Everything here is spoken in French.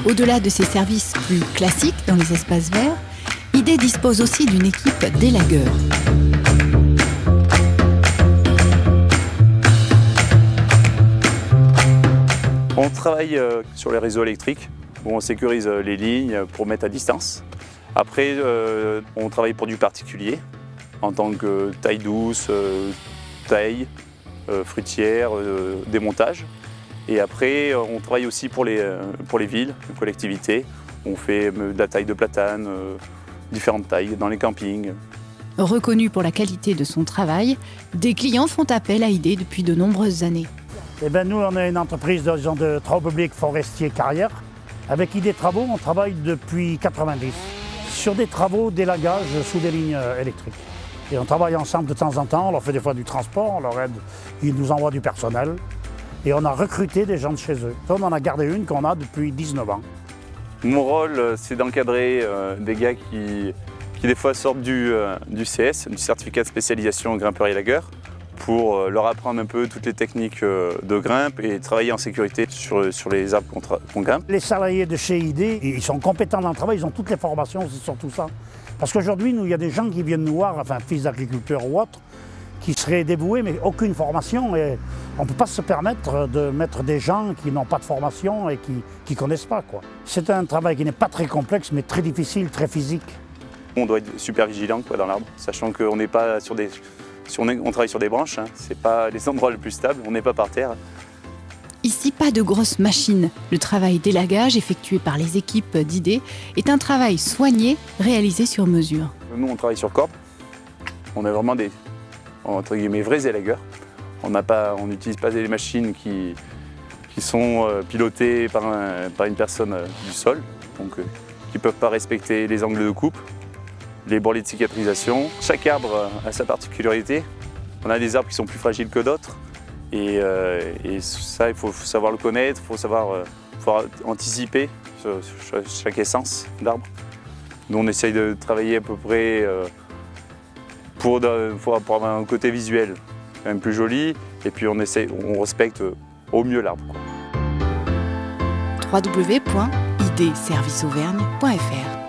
Au-delà de ses services plus classiques dans les espaces verts, ID dispose aussi d'une équipe d'élagueurs. On travaille sur les réseaux électriques, où on sécurise les lignes pour mettre à distance. Après, on travaille pour du particulier, en tant que taille douce, taille, fruitière, démontage. Et après, on travaille aussi pour les villes, les collectivités. On fait de la taille de platane, différentes tailles dans les campings. Reconnu pour la qualité de son travail, des clients font appel à ID depuis de nombreuses années. Eh ben nous, on est une entreprise de travaux publics forestiers carrières. Avec ID Travaux, on travaille depuis 1990 sur des travaux d'élagage sous des lignes électriques. Et on travaille ensemble de temps en temps, on leur fait des fois du transport, on leur aide, ils nous envoient du personnel. Et on a recruté des gens de chez eux. On en a gardé une qu'on a depuis 19 ans. Mon rôle, c'est d'encadrer des gars qui des fois sortent du CS, du certificat de spécialisation grimpeur élagueur, pour leur apprendre un peu toutes les techniques de grimpe et travailler en sécurité sur les arbres qu'on grimpe. Les salariés de chez ID, ils sont compétents dans le travail, ils ont toutes les formations, c'est surtout ça. Parce qu'aujourd'hui, il y a des gens qui viennent nous voir, enfin fils d'agriculteurs ou autres, qui seraient dévoués, mais aucune formation. Et on ne peut pas se permettre de mettre des gens qui n'ont pas de formation et qui ne connaissent pas, quoi. C'est un travail qui n'est pas très complexe, mais très difficile, très physique. On doit être super vigilant dans l'arbre, sachant qu'on n'est pas sur des... on travaille sur des branches, hein, ce n'est pas les endroits les plus stables, on n'est pas par terre. Ici, pas de grosses machines. Le travail d'élagage effectué par les équipes d'ID est un travail soigné, réalisé sur mesure. Nous, on travaille sur corde. On a vraiment des entre guillemets vrais élagueurs. On n'utilise pas des machines qui sont pilotées par une personne du sol, donc qui ne peuvent pas respecter les angles de coupe, les bourrelets de cicatrisation. Chaque arbre a sa particularité. On a des arbres qui sont plus fragiles que d'autres. Et ça, il faut savoir le connaître, il faut savoir anticiper sur chaque essence d'arbre. Nous, on essaye de travailler à peu près pour avoir un côté visuel quand même plus joli. Et puis on respecte au mieux l'arbre. www.idserviceauvergne.fr